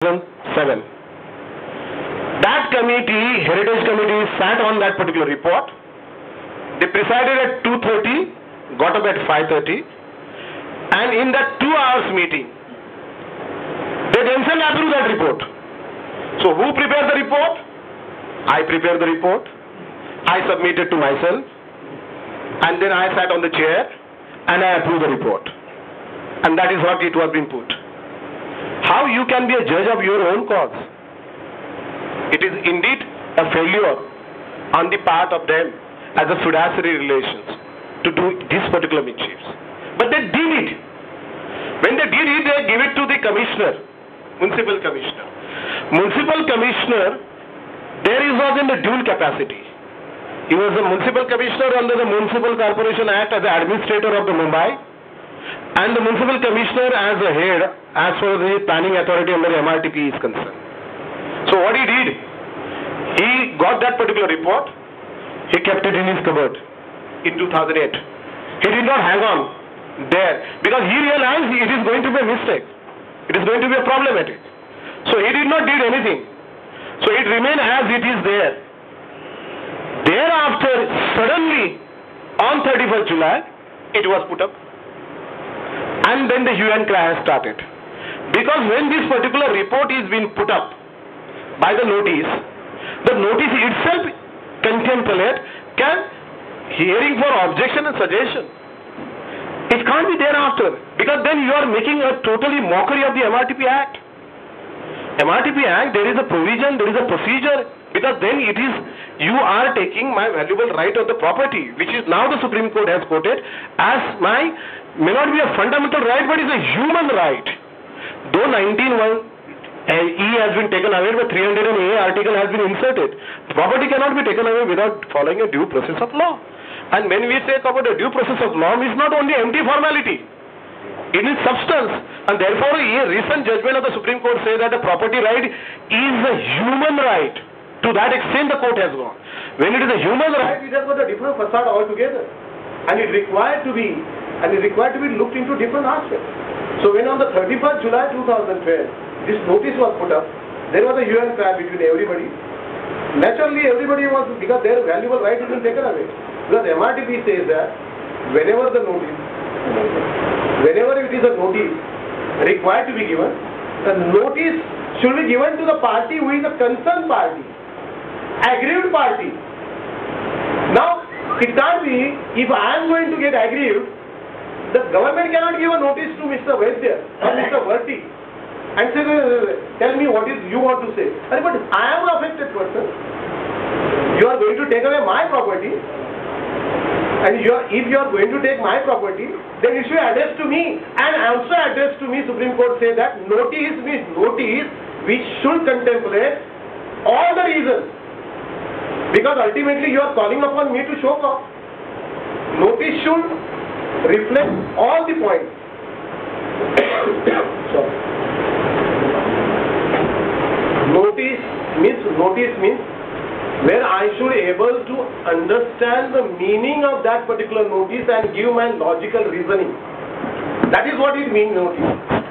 2007. That committee, Heritage Committee, sat on that particular report. They presided at 2:30, got up at 5:30, and in that 2 hours meeting, they themselves approved that report. So who prepared the report? I prepared the report. I submitted to myself, and then I sat on the chair and I approved the report. And that is what it was being put. How you can be a judge of your own cause? It is indeed a failure on the part of them as a fiduciary relations to do this particular mischiefs. But they did it. When they did it, they gave it to the commissioner, municipal commissioner. Municipal commissioner, there is was in the dual capacity. He was a municipal commissioner under the Municipal Corporation Act as the administrator of the Mumbai, and the municipal commissioner as a head as far as the planning authority under the MRTP is concerned. So what he did, he got that particular report, he kept it in his cupboard in 2008. He did not hang on there because he realized it is going to be a mistake. It is going to be a problematic. So he did not do anything. So it remained as it is there. Thereafter, suddenly, on 31st July, it was put up. And then the hue and cry has started. Because when this particular report is being put up by the notice itself contemplate can hearing for objection and suggestion. It can't be thereafter. Because then you are making a totally mockery of the MRTP Act. MRTP Act, there is a provision, there is a procedure, because then it is, you are taking my valuable right of the property, which is now the Supreme Court has quoted as my, may not be a fundamental right, but is a human right. Though 19(1)(e) has been taken away, but 300(a) article has been inserted. Property cannot be taken away without following a due process of law. And when we say about a due process of law, it is not only empty formality. It is substance, and therefore a recent judgment of the Supreme Court says that the property right is a human right. To that extent the court has gone. When it is a human right, it has got a different facade altogether. And it required to be looked into different aspects. So when on the 31st July 2012, this notice was put up, there was a hue and cry between everybody. Naturally everybody was, because their valuable right has been taken away. Because MRTP says that whenever it is a notice required to be given, the notice should be given to the party who is a concerned party, aggrieved party. Now, it can't be, if I am going to get aggrieved, the government cannot give a notice to Mr. Vaidya or Mr. Verti and say, tell me what is you want to say. But I am an affected person. You are going to take away my property. And if you are going to take my property, then it should be addressed to me. And also addressed to me, Supreme Court says that notice means notice which should contemplate all the reasons. Because ultimately you are calling upon me to show cause. Notice should reflect all the points. Notice means where I should able to understand the meaning of that particular notice and give my logical reasoning. That is what it means, notice.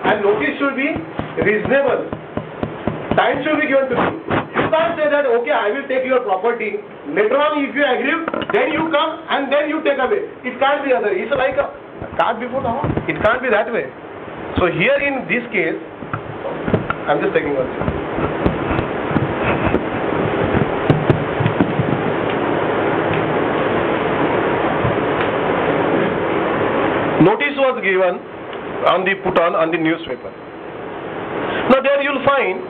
And notice should be reasonable. Time should be given to me. You can't say that, okay, I will take your property. Later on, if you agree, then you come and then you take away. It can't be other. It's like a cart before the horse. It can't be that way. So here in this case, I'm just taking one second. Notice was given put on the newspaper. Now there you'll find,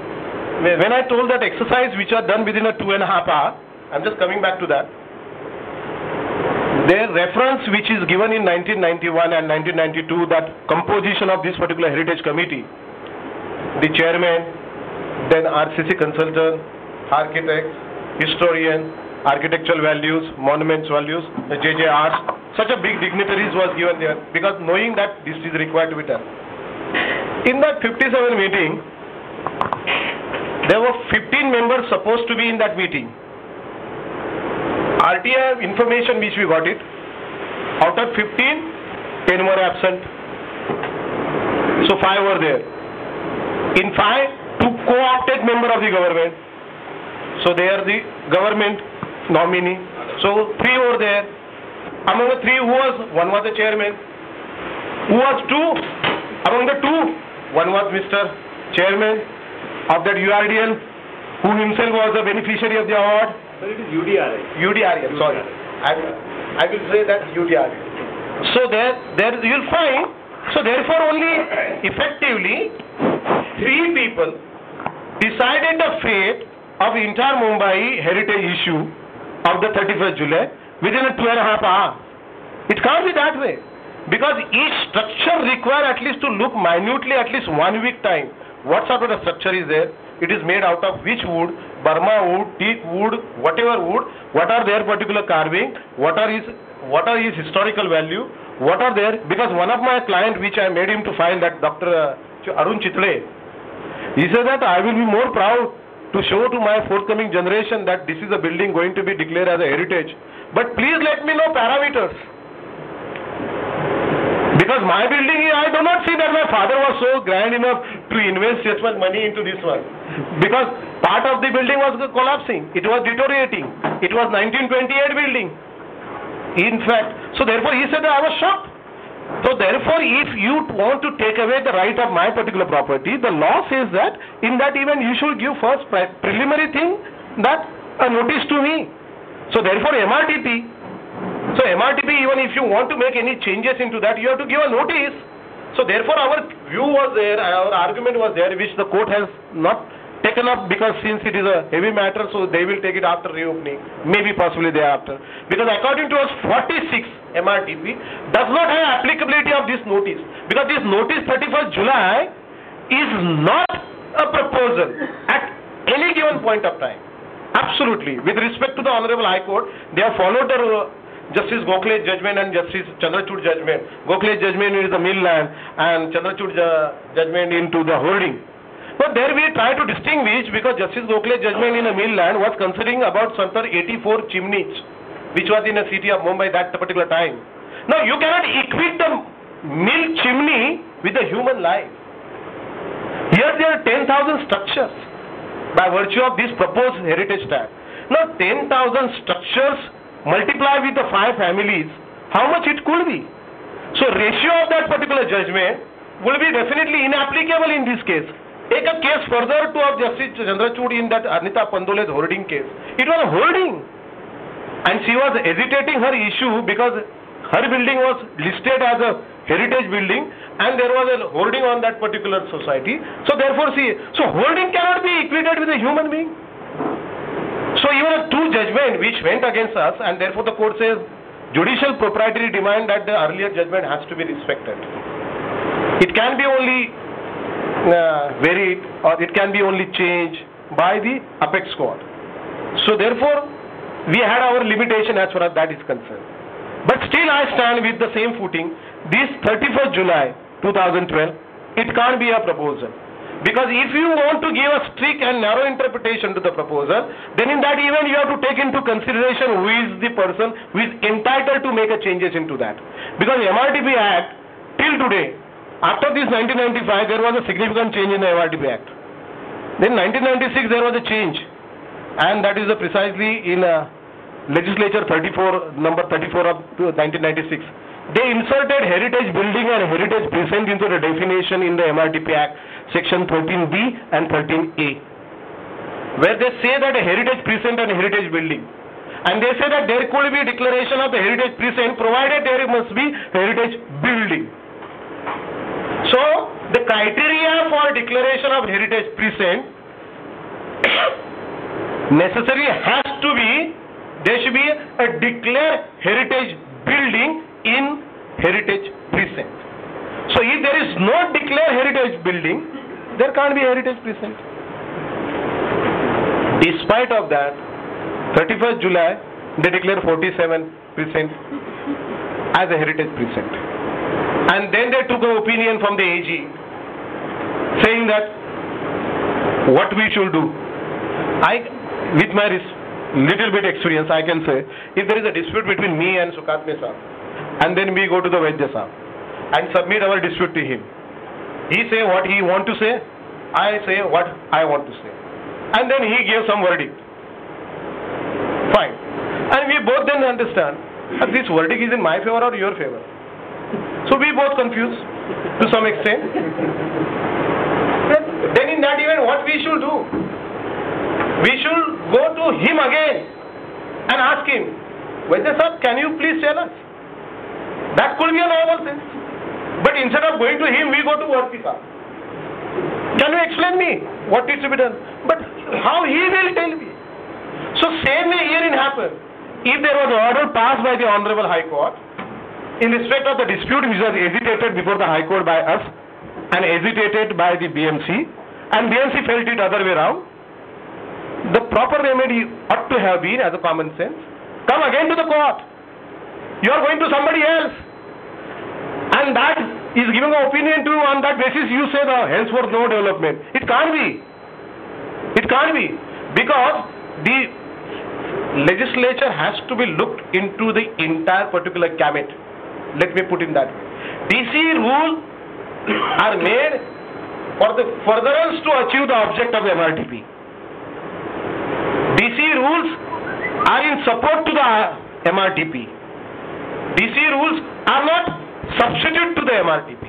when I told that exercise which are done within a 2.5 hours, I'm just coming back to that. Their reference which is given in 1991 and 1992, that composition of this particular heritage committee, the chairman, then RCC consultant, architects, historian, architectural values, monuments values, the JJRs, such a big dignitaries was given there because knowing that this is required to be done. In that 57 meeting, there were 15 members supposed to be in that meeting. RTI information which we got it, out of 15, 10 were absent. So 5 were there. In 5, 2 co member of the government. So they are the government nominee. So 3 were there. Among the 3, who was? One was the chairman. Who was 2? Among the 2, one was Mr. Chairman of that URDL, who himself was the beneficiary of the award. But it is UDRI. UDRL, sorry. I will say that UDRL. So there you will find, so therefore only effectively 3 people decided the fate of entire Mumbai heritage issue of the 31st July within a 2.5 hours. It can't be that way. Because each structure requires at least to look minutely at least 1 week time. What sort of a structure is there? It is made out of which wood? Burma wood, teak wood, whatever wood. What are their particular carving? What are his historical value? What are there? Because one of my clients, which I made him to file, that Dr. Arun Chitle, he said that I will be more proud to show to my forthcoming generation that this is a building going to be declared as a heritage. But please let me know parameters. Because my building, I do not see that my father was so grand enough to invest such much money into this one. Because part of the building was collapsing. It was deteriorating. It was 1928 building. In fact, so therefore he said that I was shocked. So therefore, if you want to take away the right of my particular property, the law says that in that event you should give first preliminary thing, that a notice to me. So therefore MRTP, even if you want to make any changes into that, you have to give a notice. So therefore our view was there, our argument was there, which the court has not taken up, because since it is a heavy matter, so they will take it after reopening, maybe possibly thereafter. Because according to us, 46 MRTP does not have applicability of this notice, because this notice 31st July is not a proposal at any given point of time. Absolutely. With respect to the Honorable High Court, they have followed the Justice Gokhale's judgment and Justice Chandrachud's judgment. Gokhale's judgment is the mill land and Chandrachud's judgment into the holding. But there we try to distinguish, because Justice Gokhale's judgment in the mill land was considering about something 84 chimneys, which was in the city of Mumbai that particular time. Now you cannot equate the mill chimney with the human life. Here there are 10,000 structures by virtue of this proposed heritage tag. Now 10,000 structures multiply with the 5 families, how much it could be? So ratio of that particular judgment will be definitely inapplicable in this case. Take a case further to of Justice Chandrachud in that Anita Pandole's hoarding case. It was a hoarding, and she was hesitating her issue because her building was listed as a heritage building and there was a hoarding on that particular society. So therefore so hoarding cannot be equated with a human being. So even a 2 judgment which went against us, and therefore the court says judicial proprietary demand that the earlier judgment has to be respected. It can be only varied, or it can be only changed by the apex court. So therefore we had our limitation as far as that is concerned. But still I stand with the same footing. This 31st July 2012, it can't be a proposal. Because if you want to give a strict and narrow interpretation to the proposal, then in that event you have to take into consideration who is the person who is entitled to make a changes into that. Because the MRTP Act, till today, after this 1995, there was a significant change in the MRTP Act. Then 1996 there was a change, and that is precisely in Legislature number 34 of 1996. They inserted heritage building and heritage precinct into the definition in the MRTP Act, section 13B and 13A, where they say that a heritage precinct and a heritage building. And they say that there could be declaration of the heritage precinct provided there must be heritage building. So the criteria for declaration of heritage precinct necessarily has to be, there should be a declared heritage building in heritage precinct. So if there is no declared heritage building, there can't be a heritage precinct. Despite of that, 31st July, they declare 47 precinct as a heritage precinct. And then they took an opinion from the AG saying that what we should do. With my little bit experience, I can say, if there is a dispute between me and Sukatme Saab, and then we go to the Vaidya Saab and submit our dispute to him. He say what he want to say, I say what I want to say. and then he gave some verdict. Fine. And we both then understand that this verdict is in my favor or your favor. So we both confused to some extent. Then in that event, what we should do? We should go to him again and ask him, Vaidya sir, can you please tell us? That could be a normal sense. But instead of going to him, we go to Vartika. Can you explain me what needs to be done? But how he will tell me? So same way here it happened. If there was an order passed by the Honorable High Court in respect of the dispute which was agitated before the High Court by us and agitated by the BMC, and BMC felt it other way around, the proper remedy ought to have been, as a common sense, come again to the court. You are going to somebody else, and that is giving an opinion to, on that basis you say the henceforth no development. It can't be. It can't be, because the legislature has to be looked into the entire particular gamut. Let me put it that way. DC rules are made for the furtherance to achieve the object of the MRTP. DC rules are in support to the MRTP. DC rules are not substitute to the MRTP.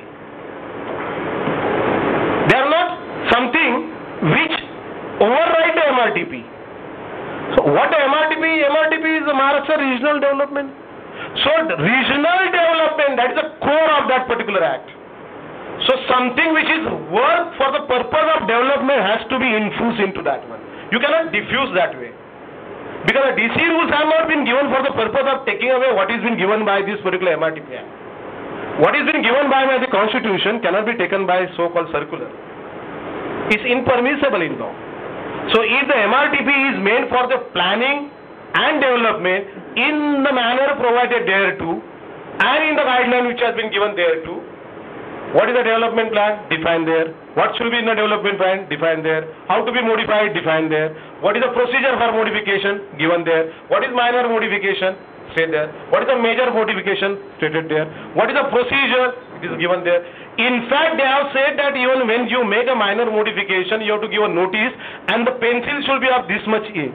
They are not something which override the MRTP. So what the MRTP? MRTP is the Maharashtra Regional Development. So the regional development, that is the core of that particular act. So something which is work for the purpose of development has to be infused into that one. You cannot diffuse that way. Because the DC rules have not been given for the purpose of taking away what is been given by this particular MRTP act. What is been given by the Constitution cannot be taken by so-called circular. It's impermissible in law. So if the MRTP is meant for the planning and development in the manner provided thereto and in the guideline which has been given thereto, what is the development plan? Defined there. What should be in the development plan? Defined there. How to be modified? Defined there. What is the procedure for modification? Given there. What is minor modification? Stated there. What is the major modification? Stated there. What is the procedure? It is given there. In fact, they have said that even when you make a minor modification, you have to give a notice and the pencil should be of this much ink.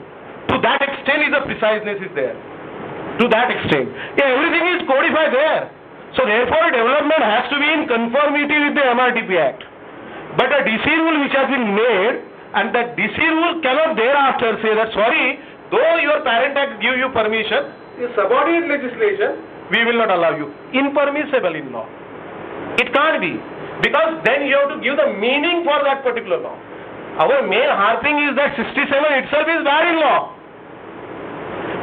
To that extent is the preciseness is there. To that extent. Yeah, everything is codified there. So therefore, development has to be in conformity with the MRTP Act. But a DC rule which has been made, and that DC rule cannot thereafter say that, sorry, though your parent act give you permission, in subordinate legislation, we will not allow you. Impermissible in law. It can't be. Because then you have to give the meaning for that particular law. Our main harping is that 67 itself is bad in law.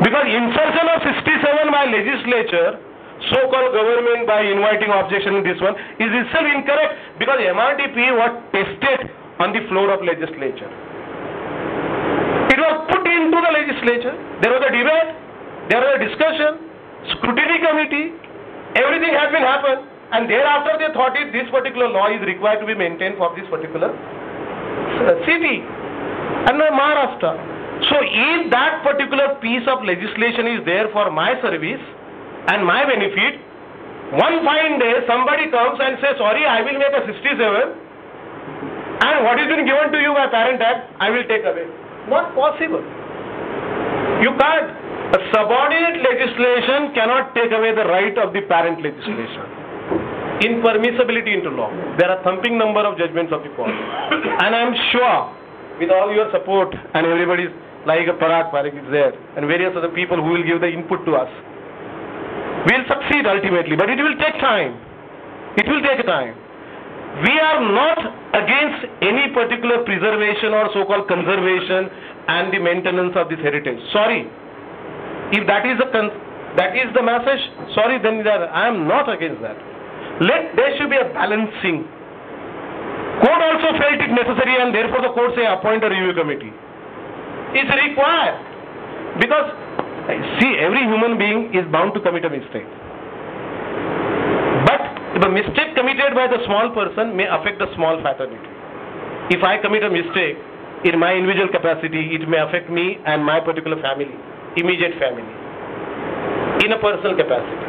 Because insertion of 67 by legislature, so-called government by inviting objection in this one, is itself incorrect, because MRTP was tested on the floor of legislature. It was put into the legislature. There was a debate, there was a discussion, scrutiny committee, everything has been happened, and thereafter they thought this particular law is required to be maintained for this particular city and Maharashtra. So if that particular piece of legislation is there for my service and my benefit, one fine day somebody comes and says, sorry, I will make a 67 and what is been given to you by Parent Act, I will take away. Not possible. You can't. A subordinate legislation cannot take away the right of the parent legislation. Impermissibility into law. There are thumping number of judgments of the court. And I am sure, with all your support and everybody's like a Parag is there and various other people who will give the input to us, we will succeed ultimately, but it will take time. It will take time. We are not against any particular preservation or so-called conservation and the maintenance of this heritage. Sorry. If that is the message, sorry, then I am not against that. There should be a balancing. Court also felt it necessary and therefore the court say appoint a review committee. It's required. Because, see, every human being is bound to commit a mistake. But the mistake committed by the small person may affect the small fraternity. If I commit a mistake in my individual capacity, it may affect me and my particular family, immediate family, in a personal capacity.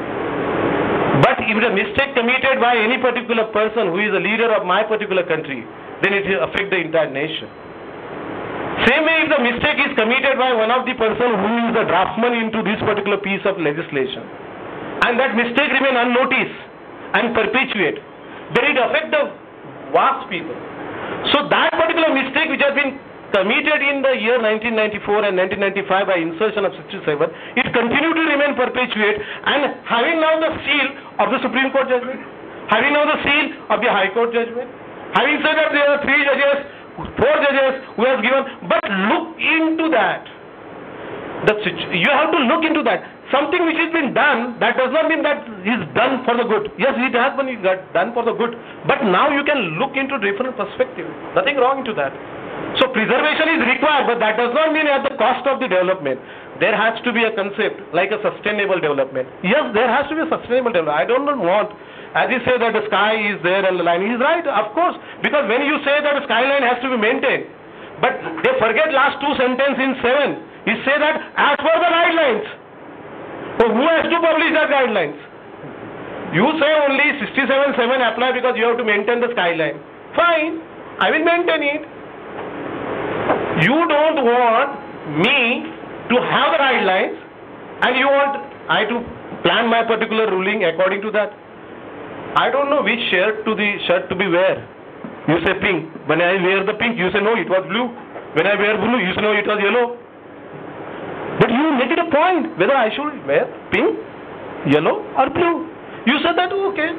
But if the mistake committed by any particular person who is a leader of my particular country, then it will affect the entire nation. Same way, if the mistake is committed by one of the person who is the draftsman into this particular piece of legislation, and that mistake remain unnoticed and perpetuate, then it affect the vast people. So that particular mistake which has been committed in the year 1994 and 1995 by insertion of 67, it continued to remain perpetuate, and having now the seal of the Supreme Court judgment, having now the seal of the High Court judgment, having said that there are 3 judges, 4 judges who have given, but look into that. You have to look into that. Something which has been done, that does not mean that is done for the good. Yes, it has been done for the good, but now you can look into different perspective. Nothing wrong into that. So preservation is required, but that does not mean at the cost of the development. There has to be a concept like a sustainable development. Yes, there has to be a sustainable development. I don't want, as you say that the sky is there and the line is right, of course, because when you say that the skyline has to be maintained, but they forget last 2 sentences in 7. You say that as per the guidelines. So who has to publish the guidelines? You say only 67(7) apply because you have to maintain the skyline. Fine, I will maintain it. You don't want me to have the guidelines, and you want I to plan my particular ruling according to that. I don't know which shirt to be wear. You say pink. When I wear the pink, you say no, it was blue. When I wear blue, you say no, it was yellow. But you make it a point whether I should wear pink, yellow or blue. You said that, okay,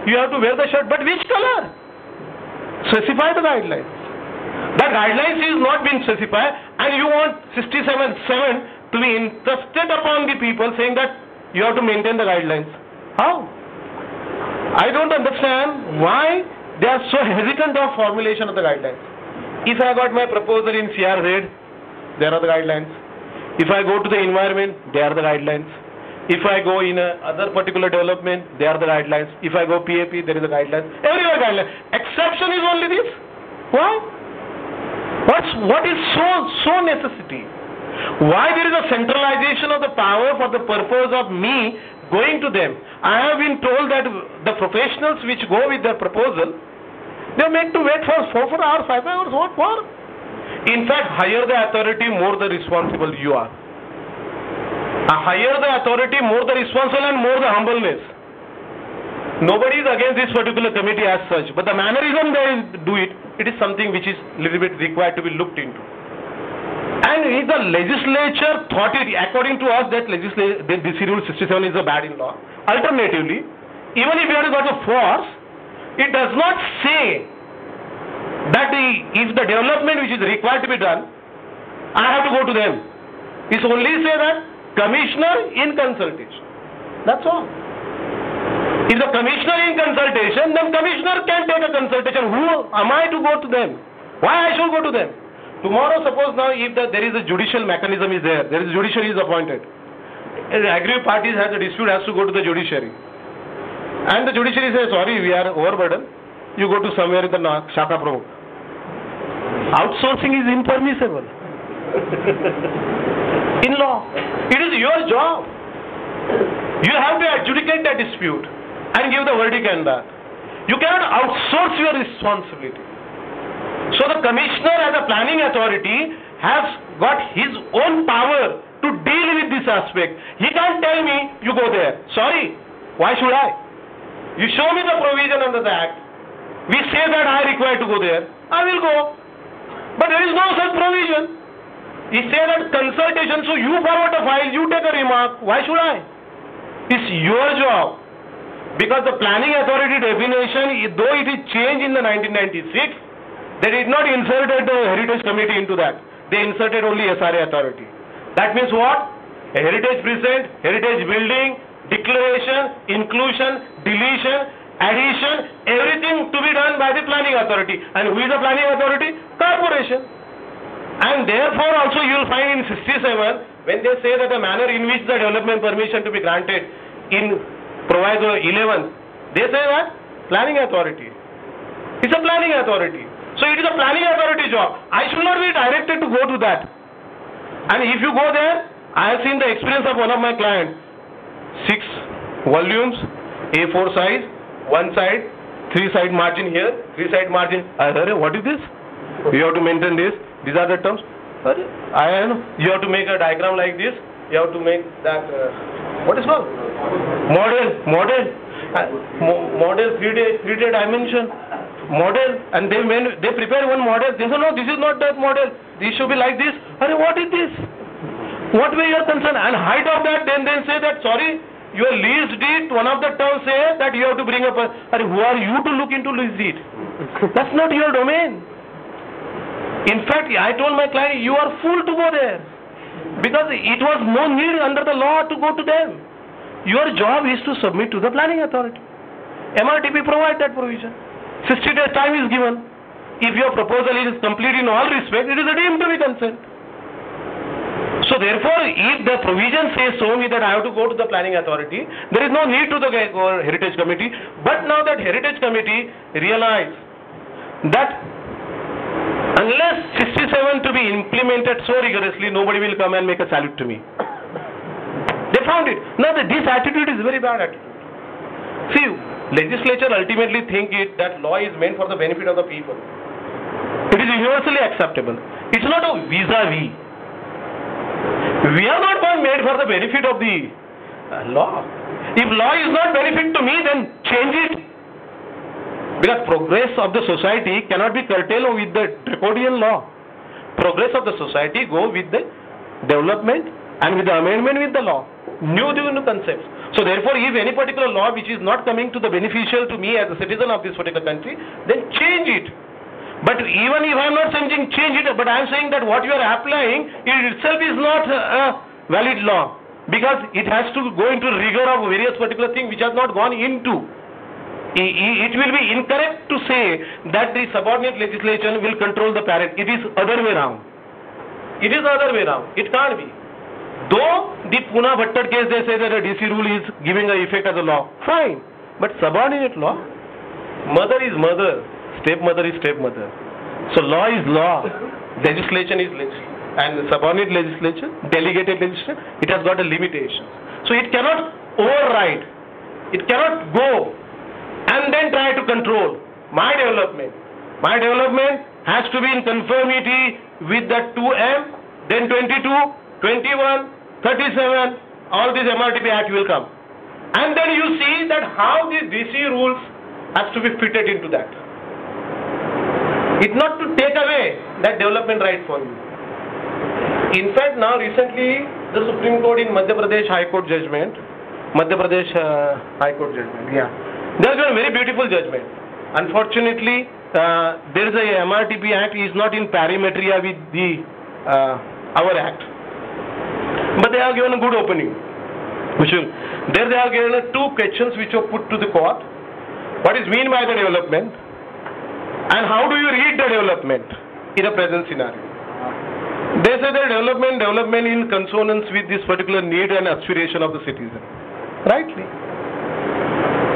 you have to wear the shirt, but which color? Specify the guidelines. The guidelines is not being specified, and you want 67(7) to be interested upon the people saying that you have to maintain the guidelines. How? I don't understand why they are so hesitant of formulation of the guidelines. If I got my proposal in CRZ, there are the guidelines. If I go to the environment, there are the guidelines. If I go in a other particular development, there are the guidelines. If I go PAP, there is a guideline. Everywhere guideline. Exception is only this. Why? What is so necessity? Why there is a centralization of the power for the purpose of me going to them? I have been told that the professionals which go with their proposal, they are made to wait for 4 hours, 5 hours. What for? In fact, higher the authority, more the responsible you are. Higher the authority, more the responsible and more the humbleness. Nobody is against this particular committee as such, but the mannerism they do it, it is something which is little bit required to be looked into. And if the legislature thought it, according to us, that this Rule 67 is a bad in law, alternatively, even if you have got a force, it does not say that if the development which is required to be done, I have to go to them. It's only say that commissioner in consultation. That's all. If the commissioner in consultation, then commissioner can take a consultation. Who am I to go to them? Why I should go to them? Tomorrow, suppose now, if there is a judicial mechanism is there is judiciary is appointed. Aggrieved parties has a dispute, has to go to the judiciary. And the judiciary says, sorry, we are overburdened. You go to somewhere in the Shaka Pramukh. Outsourcing is impermissible. In law, it is your job. You have to adjudicate that dispute and give the verdict and that. You cannot outsource your responsibility. So the commissioner as a planning authority has got his own power to deal with this aspect. He can't tell me, you go there. Sorry, why should I? You show me the provision under the Act. We say that I require to go there. I will go. But there is no such provision. He say that consultation, so you forward a file, you take a remark. Why should I? It's your job. Because the planning authority definition, though it is changed in the 1996, they did not insert the Heritage Committee into that. They inserted only SRA authority. That means what? A heritage precinct, heritage building, declaration, inclusion, deletion, addition, everything to be done by the planning authority. And who is the planning authority? Corporation. And therefore also you will find in 67, when they say that the manner in which the development permission to be granted in Proviso 11, they say that planning authority. It's a planning authority. So it is a planning authority job. I should not be directed to go to that. And if you go there, I have seen the experience of one of my clients. 6 volumes, A4 size, one side, 3 side margin here, 3 side margin. I said, what is this? You have to maintain this. These are the terms. I know. You have to make a diagram like this. You have to make that, what is called? Model 3D dimension. Model, and when they prepare one model, they say, no, this is not that model. This should be like this. What is this? What way you are concerned? And height of that, then they say that, sorry, your lease deed, one of the terms say that you have to bring up a, who are you to look into lease deed? That's not your domain. In fact, I told my client, you are fool to go there. Because it was no need under the law to go to them. Your job is to submit to the planning authority. MRTP provide that provision. 60 days time is given. If your proposal is complete in all respect, it is deemed to be consent. So therefore, if the provision says so me that I have to go to the planning authority, there is no need to the heritage committee. But now that heritage committee realize that unless 67 to be implemented so rigorously, nobody will come and make a salute to me. They found it. Now this attitude is very bad attitude. See, legislature ultimately think it that law is meant for the benefit of the people. It is universally acceptable. It's not a vis-a-vis. We are not made for the benefit of the law. If law is not benefit to me, then change it. Because progress of the society cannot be curtailed with the draconian law. Progress of the society go with the development and with the amendment with the law. New concepts. So therefore, if any particular law which is not coming to the beneficial to me as a citizen of this particular country, then change it. But even if I am not saying change it, but I am saying that what you are applying, it itself is not a valid law. Because it has to go into rigor of various particular things which has not gone into. It will be incorrect to say that the subordinate legislation will control the parent. It is other way round. It is other way round. It can't be. Though the Pune Bhattar case, they say that a DC rule is giving an effect as a law. Fine. But subordinate law, mother is mother, stepmother is stepmother. So law is law, legislation is legislation. And subordinate legislation, delegated legislation, it has got a limitation. So it cannot override. It cannot go and then try to control my development. My development has to be in conformity with the 2M, then 22, 21, 37, all these MRTP Act will come. And then you see that how these DC rules has to be fitted into that. It's not to take away that development right for you. In fact, now recently, the Supreme Court in Madhya Pradesh High Court judgment, they have given a very beautiful judgment. Unfortunately, there is a MRTP Act is not in parametria with the our Act. But they have given a good opening. There they have given two questions which were put to the court. What is meant by the development? And how do you read the development in a present scenario? They say that development in consonance with this particular need and aspiration of the citizen. Rightly.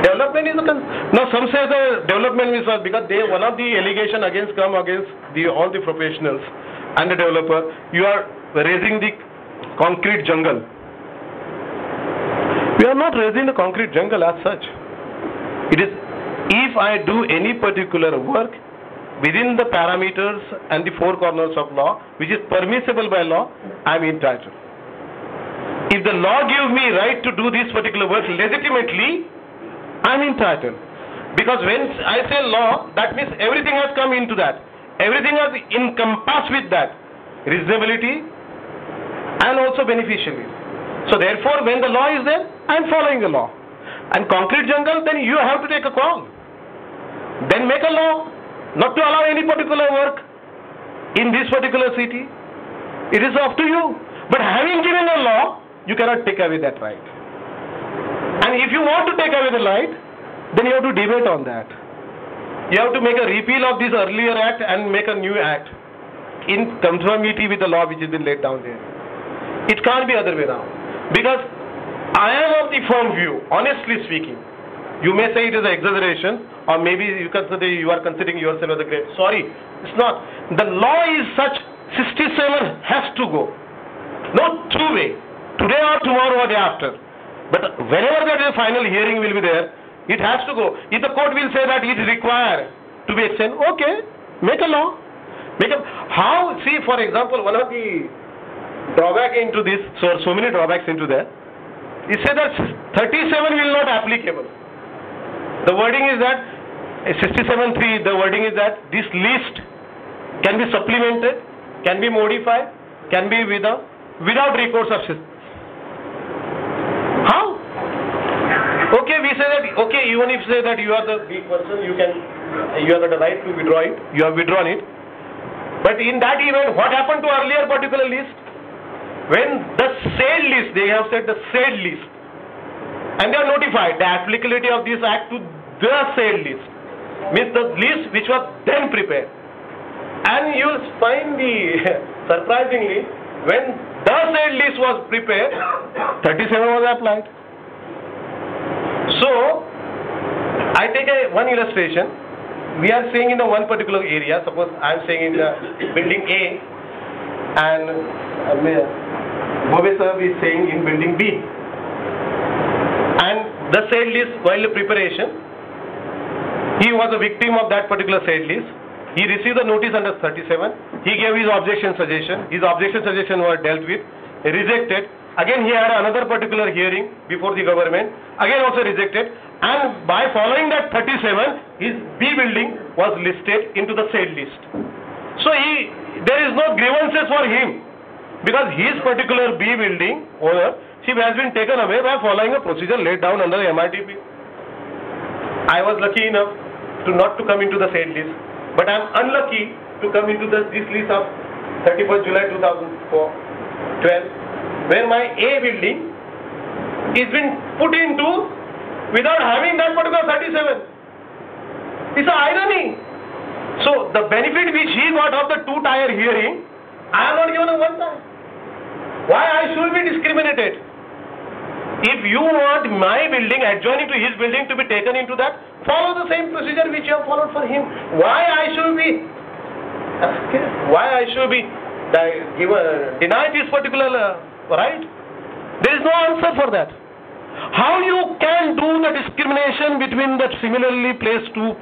Development is now some say the development is because one of the allegation against all the professionals and the developer, you are raising the concrete jungle. We are not raising the concrete jungle as such. It is if I do any particular work within the parameters and the four corners of law, which is permissible by law, I am entitled. If the law gives me right to do this particular work legitimately, I am entitled. Because when I say law, that means everything has come into that. Everything has encompassed with that. Reasonability and also beneficially. So therefore, when the law is there, I am following the law. And concrete jungle, then you have to take a call. Then make a law not to allow any particular work in this particular city. It is up to you. But having given a law, you cannot take away that right. And if you want to take away the right, then you have to debate on that. You have to make a repeal of this earlier act and make a new act in conformity with the law which has been laid down there. It can't be other way around. Because I am of the firm view, honestly speaking. You may say it is an exaggeration, or maybe you are considering yourself as a great. Sorry, it's not. The law is such, 67 has to go. No two way. Today or tomorrow or day after. But whenever there is a final hearing will be there, it has to go. If the court will say that it is required to be extended, okay, make a law. How, see, for example, one of the drawback into this, so many drawbacks into there, it says that 37 will not applicable. The wording is that, 67.3, the wording is that this list can be supplemented, can be modified, can be without recourse of system. How? Okay, we say that, okay, even if say that you are the big person, you have the right to withdraw it, you have withdrawn it. But in that event, what happened to earlier particular list? When the said list, they have said the said list, and they are notified the applicability of this act to the said list, means the list which was then prepared. And you will find the, surprisingly, when the said list was prepared, 37 was applied. So, I take one illustration. We are saying in the one particular area, suppose I am saying in the building A, and Bobby sir is saying in building B. And the said list, while the preparation, he was a victim of that particular said list. He received the notice under 37. He gave his objection suggestion. His objection suggestion was dealt with, rejected. Again he had another particular hearing before the government, again also rejected. And by following that 37, his B building was listed into the said list. So there is no grievances for him, because his particular B building owner, she has been taken away by following a procedure laid down under the MRTP. I was lucky enough not to come into the said list, but I am unlucky to come into this list of 31st July 2012, where my A building is been put into without having that particular 37. It's an irony. So the benefit which he got of the two-tier hearing, I am not given a one time. Why I should be discriminated? If you want my building adjoining to his building to be taken into that, follow the same procedure which you have followed for him. Why I should be denied this particular right? There is no answer for that. How you can do the discrimination between the similarly placed two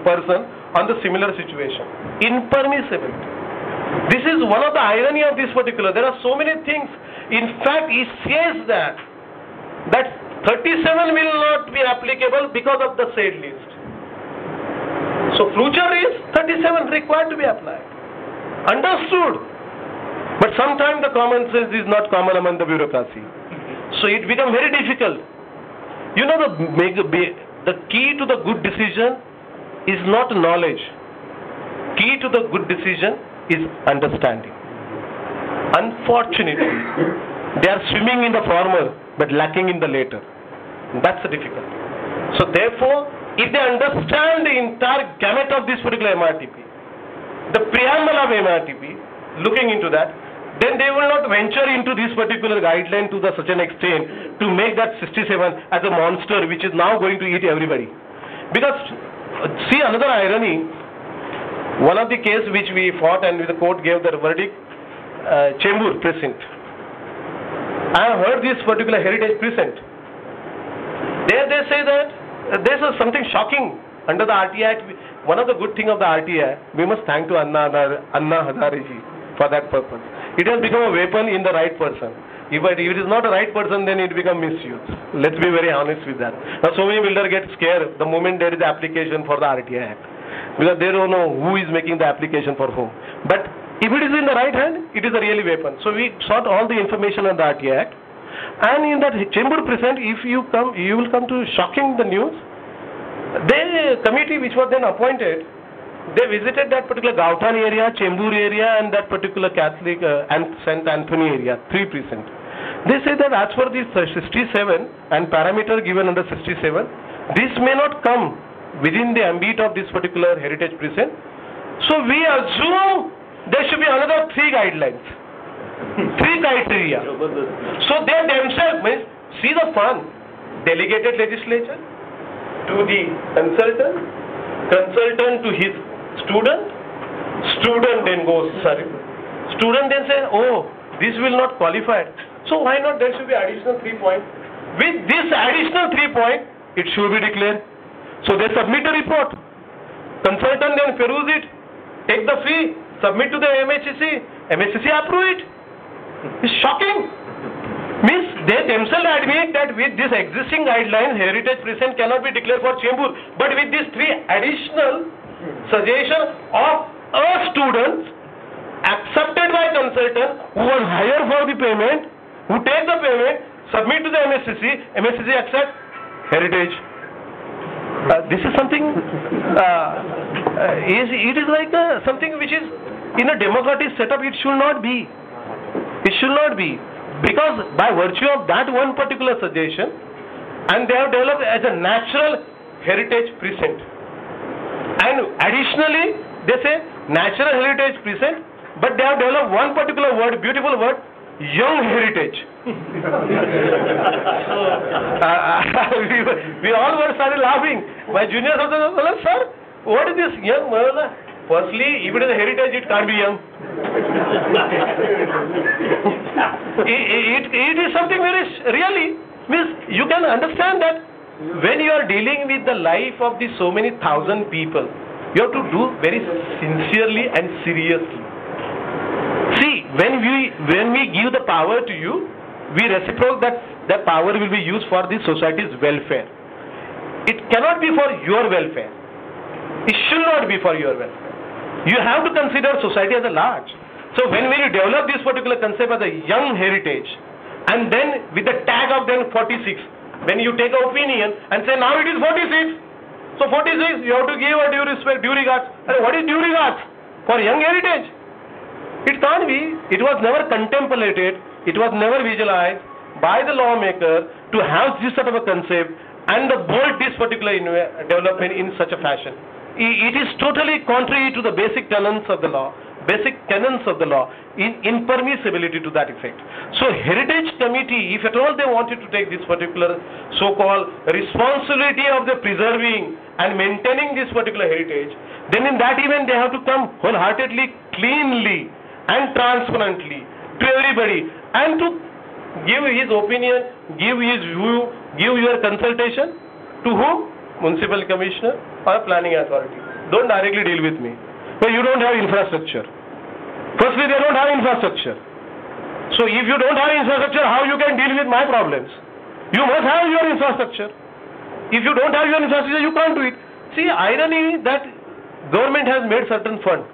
person on the similar situation? Impermissible. This is one of the irony of this particular. There are so many things. In fact, it says that 37 will not be applicable because of the said list. So future is 37 required to be applied. Understood. But sometimes the common sense is not common among the bureaucracy. So it becomes very difficult. You know, the key to the good decision is not knowledge. Key to the good decision is understanding. Unfortunately, they are swimming in the former but lacking in the later. That's the difficulty. So therefore, if they understand the entire gamut of this particular MRTP, the preamble of MRTP, looking into that, then they will not venture into this particular guideline to such an extent to make that 67 as a monster which is now going to eat everybody. Because, see another irony, one of the case which we fought and the court gave the verdict, Chembur precinct. I have heard this particular heritage precinct. There they say that this is something shocking under the RTI Act. One of the good things of the RTI, we must thank to Anna Hazare ji for that purpose. It has become a weapon in the right person. If it is not a right person, then it becomes misuse. Let's be very honest with that. Now, so many builders get scared the moment there is application for the RTI Act, because they don't know who is making the application for whom. But if it is in the right hand, it is a really weapon. So we sought all the information on the RTI Act, and in that Chembur present, if you come, you will come to shocking the news. The committee which was then appointed, they visited that particular Gauthan area, Chembur area, and that particular Catholic and St. Anthony area, 3 precinct. They say that as per this 67 and parameter given under 67, this may not come within the ambit of this particular heritage precinct. So we assume there should be another 3 guidelines, 3 criteria. So they themselves, see the fun, delegated legislature to the consultant to his student then goes, student then says, oh, this will not qualify. So why not there should be additional 3 points? With this additional 3 points, it should be declared. So they submit a report. Consultant then peruse it, take the fee, submit to the MHCC. MHCC approve it. It's shocking. Means they themselves admit that with this existing guidelines, heritage precinct cannot be declared for Chembur. But with these 3 additional suggestions of a student accepted by consultant who was hired for the payment, who take the payment, submit to the MHCC accept heritage. This is something, it is like something which is in a democratic setup, it should not be. It should not be. Because by virtue of that one particular suggestion, and they have developed as a natural heritage precinct. And additionally, they say natural heritage precinct, but they have developed one particular word, beautiful word, young heritage. we all were started laughing. My juniors also said, sir, what is this young? Firstly, if it is a heritage, it can't be young. it is something very really means you can understand that when you are dealing with the life of the so many thousand people, you have to do very sincerely and seriously. See, when we give the power to you, we reciprocate that the power will be used for the society's welfare. It cannot be for your welfare. It should not be for your welfare. You have to consider society as a large. So when we develop this particular concept as a young heritage, and then with the tag of then 46, when you take an opinion and say now it is 46, so 46 you have to give a due respect, due regards. And what is due regards for young heritage? It can't be. It was never contemplated. It was never visualized by the lawmaker to have this sort of a concept and bolt this particular development in such a fashion. It is totally contrary to the basic tenets of the law, in impermissibility to that effect. So Heritage Committee, if at all they wanted to take this particular so-called responsibility of the preserving and maintaining this particular heritage, then in that event they have to come wholeheartedly, cleanly and transparently to everybody and to give his opinion, give his view, give your consultation to whom? Municipal Commissioner or Planning Authority. Don't directly deal with me. But you don't have infrastructure. Firstly, they don't have infrastructure. So if you don't have infrastructure, how you can deal with my problems? You must have your infrastructure. If you don't have your infrastructure, you can't do it. See, irony that government has made certain fund.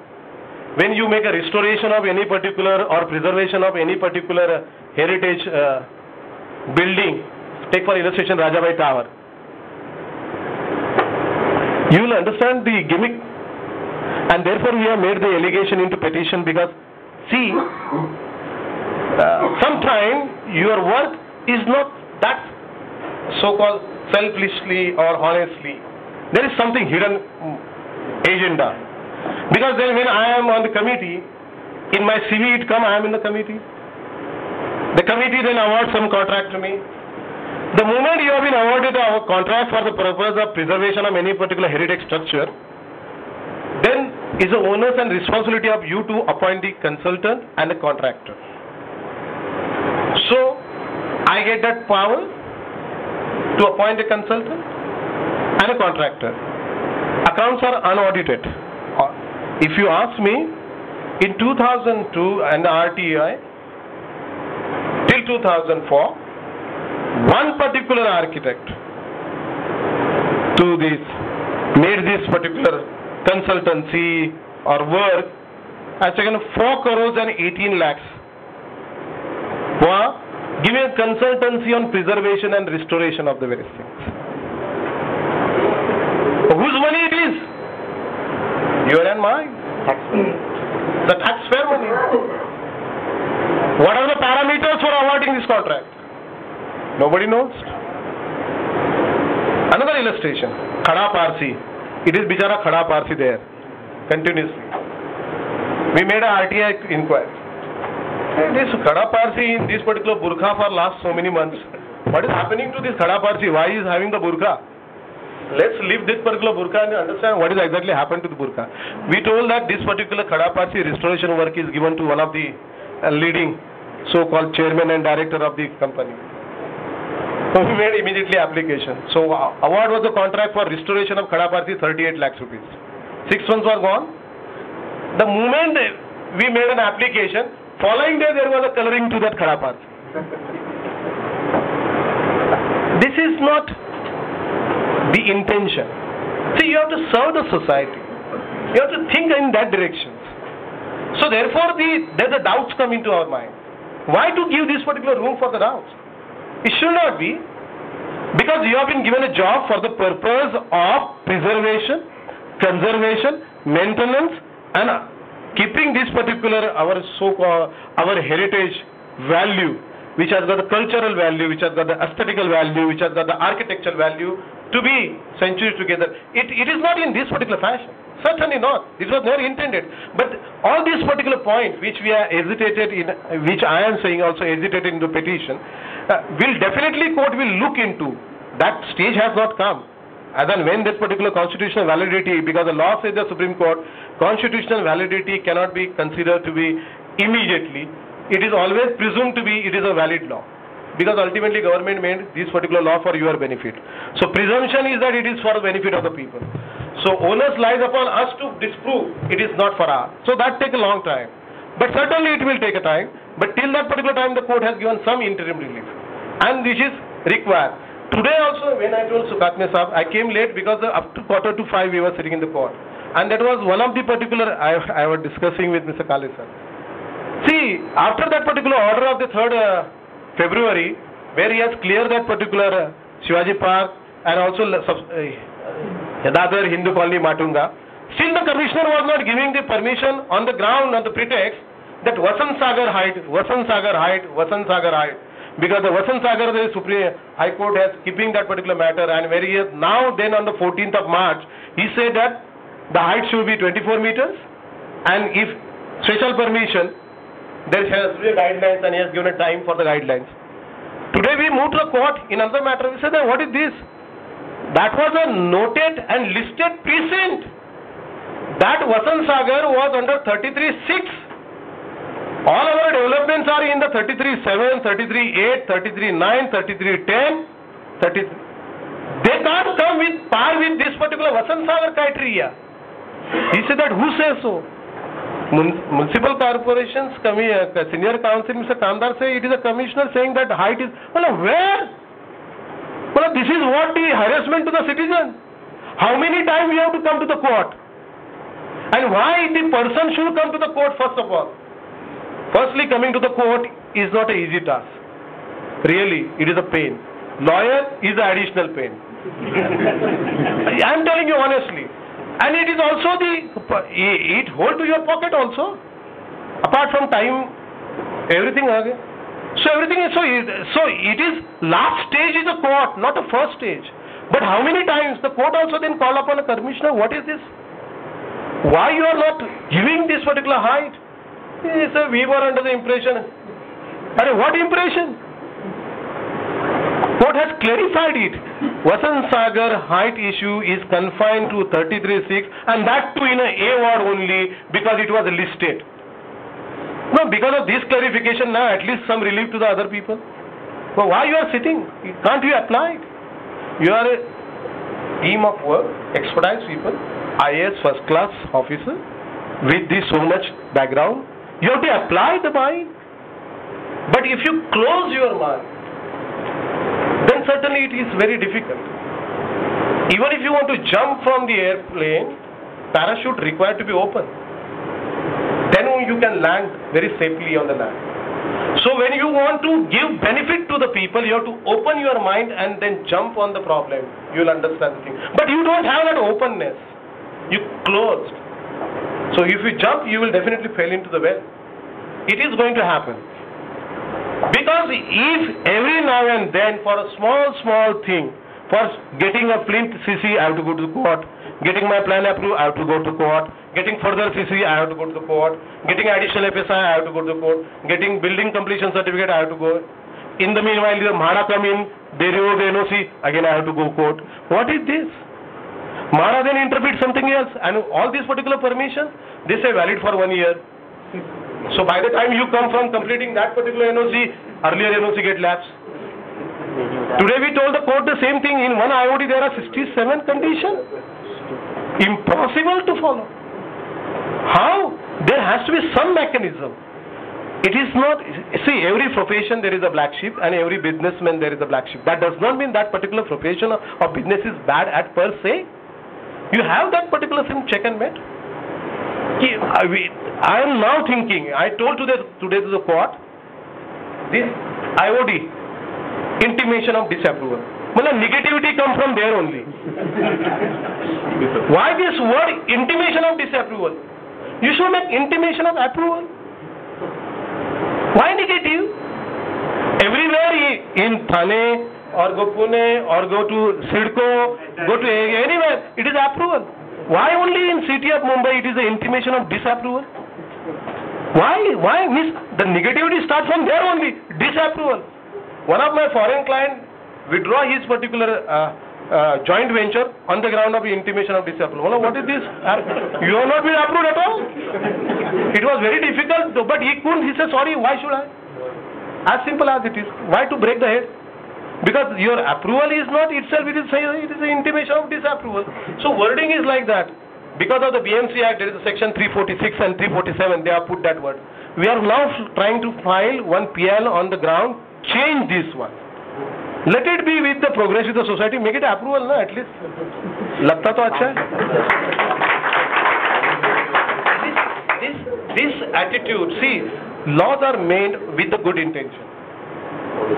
When you make a restoration of any particular or preservation of any particular heritage building, take for illustration Rajabai Tower. You will understand the gimmick, and therefore we have made the allegation into petition because, see, sometimes your work is not that so-called selfishly or honestly. There is something hidden agenda. Because then when I am on the committee, in my CV it come, I am in the committee. The committee then awards some contract to me. The moment you have been awarded a contract for the purpose of preservation of any particular heritage structure, then is the onus and responsibility of you to appoint the consultant and the contractor. So, I get that power to appoint a consultant and a contractor. Accounts are unaudited. If you ask me, in 2002 and the RTI, till 2004, one particular architect to this made this particular consultancy or work has taken 4 crores and 18 lakhs for giving a consultancy on preservation and restoration of the various things. Whose money it is? Your and mine. The taxpayer money. What are the parameters for awarding this contract? Nobody knows. Another illustration, Khada Parsi. It is Bichara Khada Parsi there, continuously. We made a RTI inquiry. This Khada Parsi in this particular burqa for last so many months. What is happening to this Khada Parsi? Why is having the burqa? Let's leave this particular burqa and understand what is exactly happened to the burqa. We told that this particular Khada Parsi restoration work is given to one of the leading so-called chairman and director of the company. So we made immediately application. So award was the contract for restoration of Khada Parsi, 38 lakhs rupees. 6 months were gone. The moment we made an application. Following day there was a coloring to that khada park. This is not the intention. See, you have to serve the society. You have to think in that direction. So therefore the doubts come into our mind. Why to give this particular room for the doubts? It should not be. Because you have been given a job for the purpose of preservation, conservation, maintenance, and keeping this particular our so-called our heritage value, which has got the cultural value, which has got the aesthetical value, which has got the architectural value, to be centuries together. It is not in this particular fashion. Certainly not. This was never intended. But all these particular points which we are hesitated in, which I am saying also hesitated in the petition, will definitely court will look into. That stage has not come. As and when this particular constitutional validity, because the law says the Supreme Court, constitutional validity cannot be considered to be immediately. It is always presumed to be it is a valid law. Because ultimately government made this particular law for your benefit. So presumption is that it is for the benefit of the people. So onus lies upon us to disprove it is not for us. So that takes a long time. But certainly it will take a time. But till that particular time the court has given some interim relief. And this is required. Today also when I told Sukatne Sahab, I came late because up to 4:45 we were sitting in the court. And that was one of the particular I was discussing with Mr. Kale sir. See, after that particular order of the 3rd February, where he has cleared that particular Shivaji Park and also Dadar Hindu Colony Matunga, still the commissioner was not giving the permission on the ground, on the pretext that Vasant Sagar height, Vasant Sagar height, Vasant Sagar height. Because the Vasant Sagar, the Supreme High Court has keeping that particular matter, and where he is now, then on the 14th of March, he said that the height should be 24 meters, and if special permission, there has to be a guidelines, and he has given a time for the guidelines. Today we moved to the court in another matter. We said that what is this? That was a noted and listed precinct. That Vasant Sagar was under 33(6). All our developments are in the 33(7), 33(8), 33(9), 33(10), 33. They can't come with par with this particular Vasant Sagar criteria. He said that who says so? Municipal corporations, senior council, Mr. Kamdar say it is a commissioner saying that height is, well, where? Well, this is what the harassment to the citizen. How many times you have to come to the court? And why the person should come to the court first of all? Firstly, coming to the court is not an easy task. Really, it is a pain. Lawyer is an additional pain. I am telling you honestly. And it is also it hold to your pocket also. Apart from time, everything again. So everything is so it is last stage is a court, not a first stage. But how many times the court also then call upon a commissioner, what is this? Why you are not giving this particular height? He said, we were under the impression. What impression? Court has clarified it. Vasant Sagar height issue is confined to 33(6) and that too in a A ward only because it was listed. No, because of this clarification now at least some relief to the other people. But why you are sitting? Can't you apply it? You are a team of work, expertise people, IAS first class officer with this so much background. You have to apply the mind. But if you close your mind, then certainly it is very difficult. Even if you want to jump from the airplane, parachute required to be open. Then you can land very safely on the land. So when you want to give benefit to the people, you have to open your mind and then jump on the problem. You will understand the thing. But you don't have that openness. You closed. So if you jump, you will definitely fall into the well. It is going to happen. Because if every now and then for a small thing, for getting a plinth CC, I have to go to the court. Getting my plan approved, I have to go to court. Getting further CC, I have to go to the court. Getting additional FSI, I have to go to the court. Getting building completion certificate, I have to go. In the meanwhile, the Mara come in, they revoke the NOC, again I have to go court. What is this? Mara then interpret something else, and all these particular permissions, they say valid for 1 year. So by the time you come from completing that particular NOC, earlier NOC get lapsed. Today we told the court the same thing. In one IOD there are 67 conditions. Impossible to follow. How? there has to be some mechanism. It is not, see, every profession there is a black sheep, and every businessman there is a black sheep. That does not mean that particular profession or business is bad at per se. You have that particular thing check and mate. I am now thinking, I told today to the court, this IOD, intimation of disapproval. Well, negativity comes from there only. Why this word intimation of disapproval? You should make intimation of approval. Why negative? Everywhere in Thane or go Pune or go to Sidco, go to anywhere, it is approval. Why only in city of Mumbai it is the intimation of disapproval? Why? Means the negativity starts from there only, disapproval. One of my foreign clients withdraw his particular joint venture on the ground of intimation of disapproval. Well, what is this? You have not been approved at all. It was very difficult, but he couldn't. He said, sorry, why should I? As simple as it is. Why to break the head? Because your approval is not itself, it is an intimation of disapproval. So wording is like that. Because of the BMC Act, there is a section 346 and 347, they have put that word. We are now trying to file one PL on the ground, change this one. Let it be with the progress of the society, make it approval, na, at least. Lagta to acha hai. This attitude, see, laws are made with the good intention.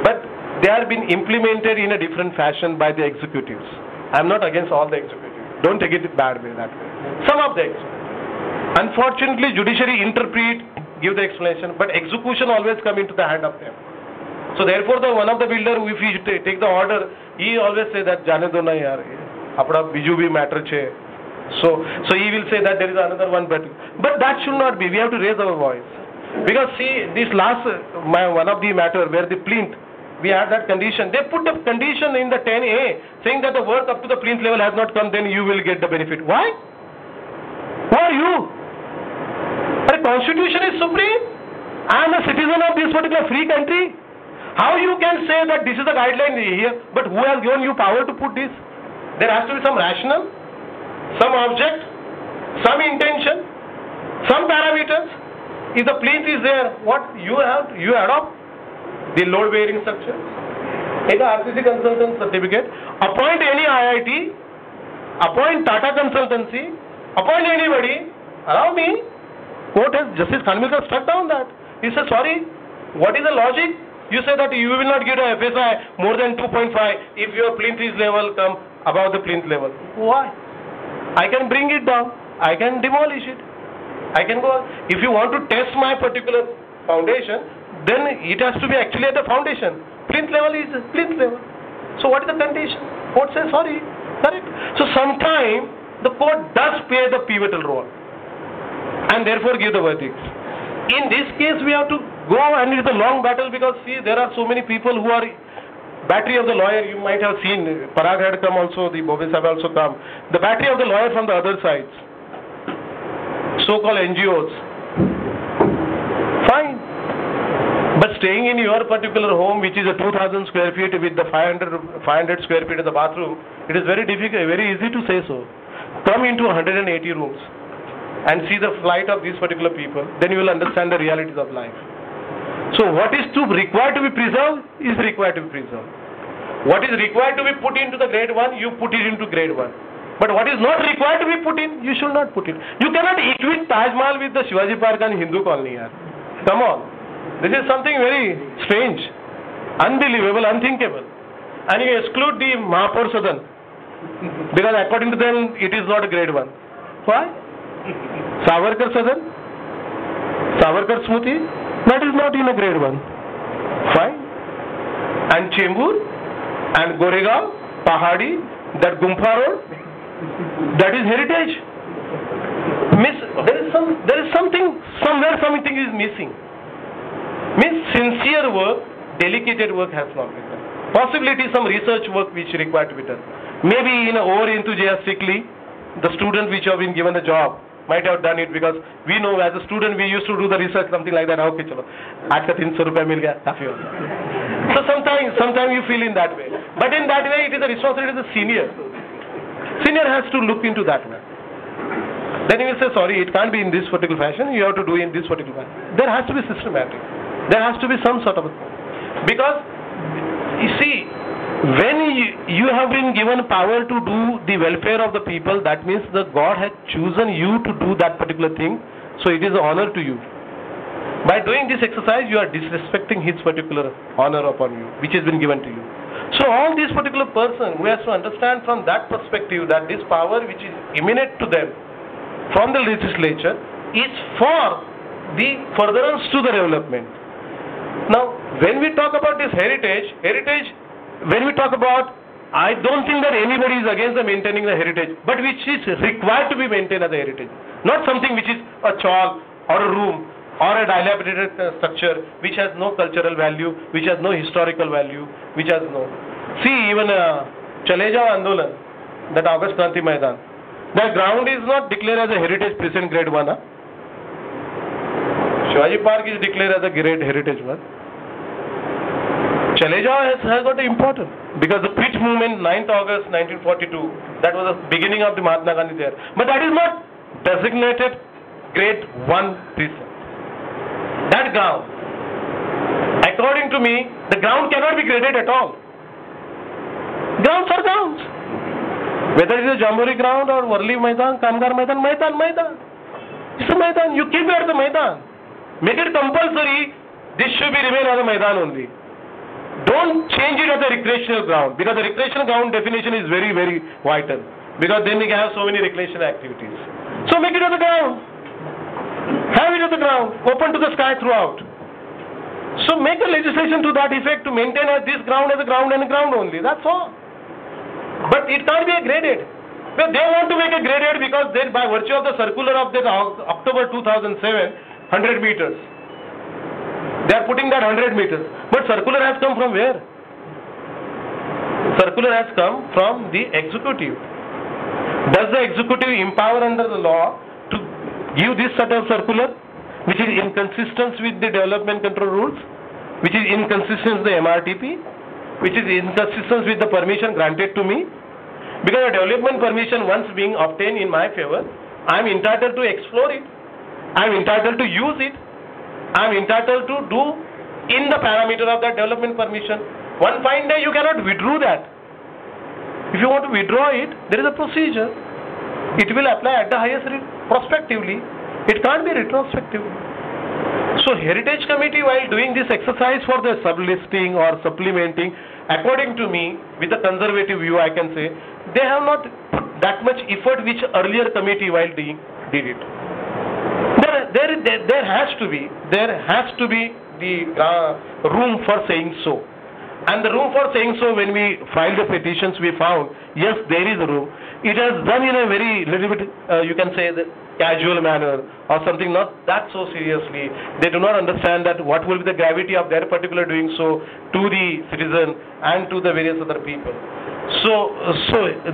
But they are being implemented in a different fashion by the executives. I am not against all the executives. Don't take it bad way that way. Some of the executives. Unfortunately, judiciary interpret, give the explanation, but execution always come into the hand of them. So therefore, one of the builder, if he take the order, he always say that jane do na yaar, apna biju bhi matter che. So he will say that there is another one, but that should not be. We have to raise our voice. Because see, this last one of the matter where the plinth, we had that condition. They put the condition in the 10A saying that the work up to the plinth level has not come, then you will get the benefit. Why? Who are you? The Constitution is supreme. I am a citizen of this particular free country. How you can say that this is the guideline here, but who has given you power to put this? There has to be some rationale, some object, some intention, some parameters. If the plinth is there, what you adopt? The load bearing structure. Take a RCC consultant certificate, appoint any IIT, appoint Tata Consultancy, appoint anybody, allow me. Court has, Justice Khanwilkar struck down that. He said, sorry, what is the logic? You say that you will not get a FSI more than 2.5 if your plinth is level come above the plinth level. Why? I can bring it down. I can demolish it. I can go. If you want to test my particular foundation, then it has to be actually at the foundation. Plinth level is plinth level. So what is the condition? Court says sorry. Correct. So sometimes the court does play the pivotal role and therefore give the verdict. In this case, we have to go, and it is a long battle because see, there are so many people who are battery of the lawyer. You might have seen Parag had come also, the Bobes have also come. The battery of the lawyer from the other sides, so-called NGOs. Fine, but staying in your particular home, which is a 2,000 square feet with the 500 square feet of the bathroom, it is very difficult, very easy to say so. Come into 180 rooms and see the flight of these particular people, then you will understand the realities of life. So what is required to be preserved is required to be preserved. What is required to be put into the grade 1, you put it into grade 1. But what is not required to be put in, you should not put it. You cannot equate Taj Mahal with the Shivaji Park and Hindu colony. Yaar. Come on. This is something very strange, unbelievable, unthinkable. And you exclude the Mahapur Sadan because according to them, it is not a grade 1. Why? Savarkar Sadan, Savarkar Smriti, that is not in a grade 1. Fine. And Chembur, and Goregaon, Pahadi, that Gumpha Road, that is heritage. There is something, somewhere something is missing. Means sincere work, dedicated work has not been done. Possibly it is some research work which is required to be done. Maybe in a over enthusiastically, the student which have been given the job might have done it because we know as a student we used to do the research something like that. Okay, chalo, aaj ka 300 rupees mil gaya, kafi ho gaya. So sometimes you feel in that way. But in that way, it is a responsibility of the senior. Senior has to look into that way. Then he will say, sorry, it can't be in this particular fashion, you have to do in this particular fashion. There has to be systematic. There has to be some sort of a... Because, you see, when you have been given power to do the welfare of the people, that means the God has chosen you to do that particular thing, so it is an honor to you. By doing this exercise, you are disrespecting his particular honor upon you, which has been given to you. So all this particular person who has to understand from that perspective that this power which is emanate to them from the legislature is for the furtherance to the development. Now, when we talk about this heritage, when we talk about, I don't think that anybody is against the maintaining the heritage, but which is required to be maintained as a heritage. Not something which is a chawl or a room or a dilapidated structure which has no cultural value, which has no historical value, which has no... See, even Chale Jao Andolan, that August Kranti Maidan, the ground is not declared as a heritage present grade 1. Shivaji Park is declared as a great heritage 1. Chale Jao has got the important, because the pitch movement 9th August 1942, that was the beginning of the Mahatma Gandhi there. But that is not designated grade 1 precinct. That ground, according to me, the ground cannot be graded at all. Grounds are grounds. Whether it is a Jamburi ground or Warli Maidan, Kamgar Maidan, Maidan. It's a Maidan. You keep it at the Maidan. Make it compulsory. This should be remain as a Maidan only. Don't change it as a recreational ground, because the recreational ground definition is very, very vital. Because then we can have so many recreational activities. So make it as a ground. Have it as a ground. Open to the sky throughout. So make a legislation to that effect to maintain this ground as a ground and a ground only. That's all. But it can't be a graded. Well, they want to make a graded because then by virtue of the circular of that October 2007, 100 meters. They are putting that 100 meters. But circular has come from where? Circular has come from the executive. Does the executive empower under the law to give this sort of circular, which is inconsistent with the development control rules, which is inconsistent with the MRTP, which is inconsistent with the permission granted to me? Because a development permission once being obtained in my favor, I am entitled to explore it. I am entitled to use it. I am entitled to do in the parameter of that development permission. One fine day you cannot withdraw that. If you want to withdraw it, there is a procedure. It will apply at the highest rate prospectively. It can't be retrospectively. So Heritage Committee, while doing this exercise for the sublisting or supplementing, according to me, with a conservative view I can say, they have not put that much effort which earlier committee while did it. There has to be the room for saying so. And the room for saying so, when we filed the petitions, we found, yes, there is a room. It has done in a very little bit, you can say, the casual manner or something, not that so seriously. They do not understand that what will be the gravity of their particular doing so to the citizen and to the various other people. So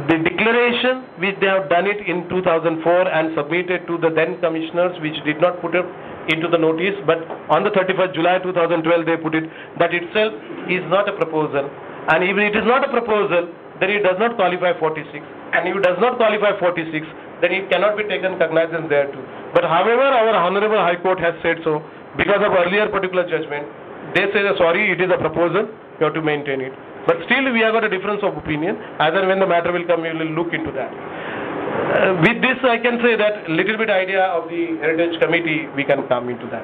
the declaration which they have done it in 2004 and submitted to the then commissioners, which did not put it into the notice, but on the 31st July 2012 they put it, that itself is not a proposal. And if it is not a proposal, then it does not qualify 46. And if it does not qualify 46, then it cannot be taken cognizance thereto. But however, our Honorable High Court has said so, because of earlier particular judgment, they say, sorry, it is a proposal, you have to maintain it. But still we have got a difference of opinion. As and when the matter will come, we will look into that. With this, I can say that little bit idea of the Heritage Committee, we can come into that.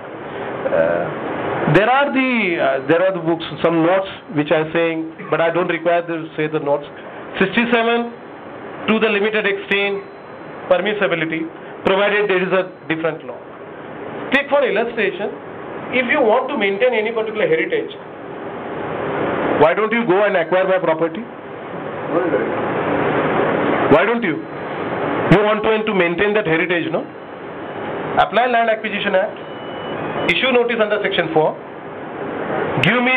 There are the books, some notes which I am saying, but I don't require to say the notes. 67, to the limited extent, permissibility, provided there is a different law. Take for illustration, if you want to maintain any particular heritage, why don't you go and acquire by property? Why don't you? You want to maintain that heritage, no? Apply Land Acquisition Act, issue notice under Section 4, give me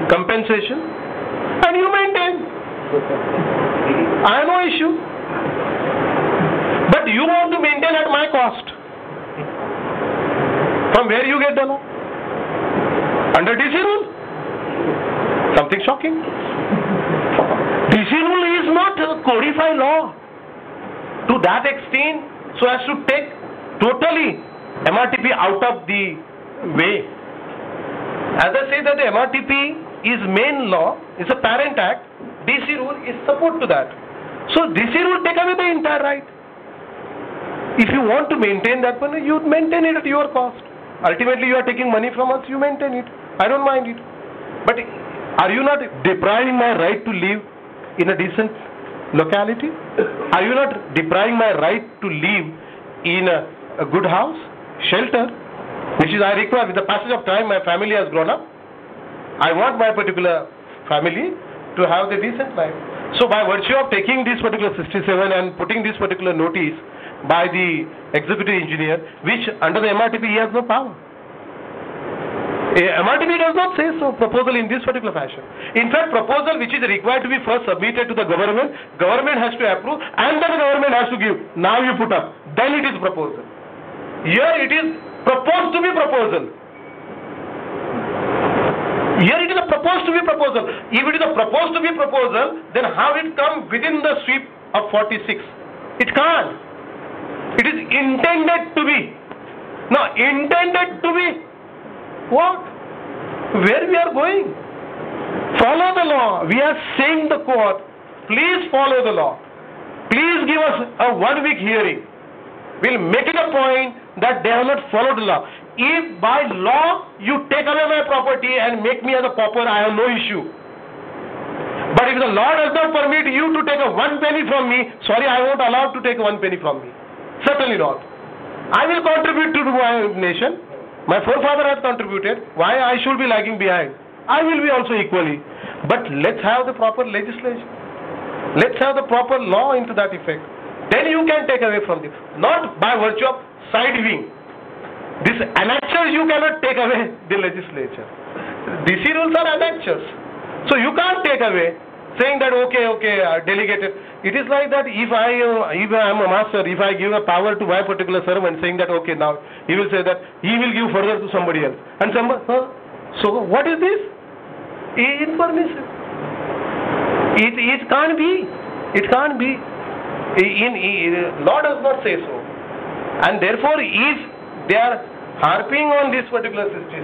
compensation, and you maintain. I have no issue. But you want to maintain at my cost. From where you get the law? Under DC rule? Something shocking. DC rule is not a codified law. To that extent, so as to take totally MRTP out of the way. As I say that the MRTP is main law, is a parent act, DC rule is support to that. So DC rule take away the entire right. If you want to maintain that one, you maintain it at your cost. Ultimately you are taking money from us, you maintain it. I don't mind it. But are you not depriving my right to live in a decent locality? Are you not depriving my right to live in a good house, shelter, which is I require? With the passage of time, my family has grown up. I want my particular family to have the decent life. So by virtue of taking this particular 67 and putting this particular notice by the executive engineer, which under the MRTP he has no power. MRTP does not say so, proposal in this particular fashion. In fact, proposal which is required to be first submitted to the government, government has to approve and then the government has to give. Now you put up, then it is proposal. Here it is proposed to be proposal. Here it is a proposed to be proposal. If it is a proposed to be proposal, then how it come within the sweep of 46? It can't. It is intended to be. Now, intended to be what? Where we are going? Follow the law. We are saying the court, please follow the law. Please give us a 1 week hearing. We'll make it a point that they have not followed the law. If by law you take away my property and make me as a pauper, I have no issue. But if the law does not permit you to take a 1 penny from me, sorry, I won't allow to take 1 penny from me. Certainly not. I will contribute to my nation. My forefather has contributed. Why I should be lagging behind? I will be also equally. But let's have the proper legislation. Let's have the proper law into that effect. Then you can take away from this. Not by virtue of side wing. This annexures you cannot take away the legislature. DC rules are annexures. So you can't take away saying that okay, delegated. It is like that if I am a master, if I give a power to my particular servant saying that okay, now he will say that he will give further to somebody else. And somebody, so what is this? Impermissible. It can't be. It can't be. Law does not say so. And therefore if they are harping on this particular 67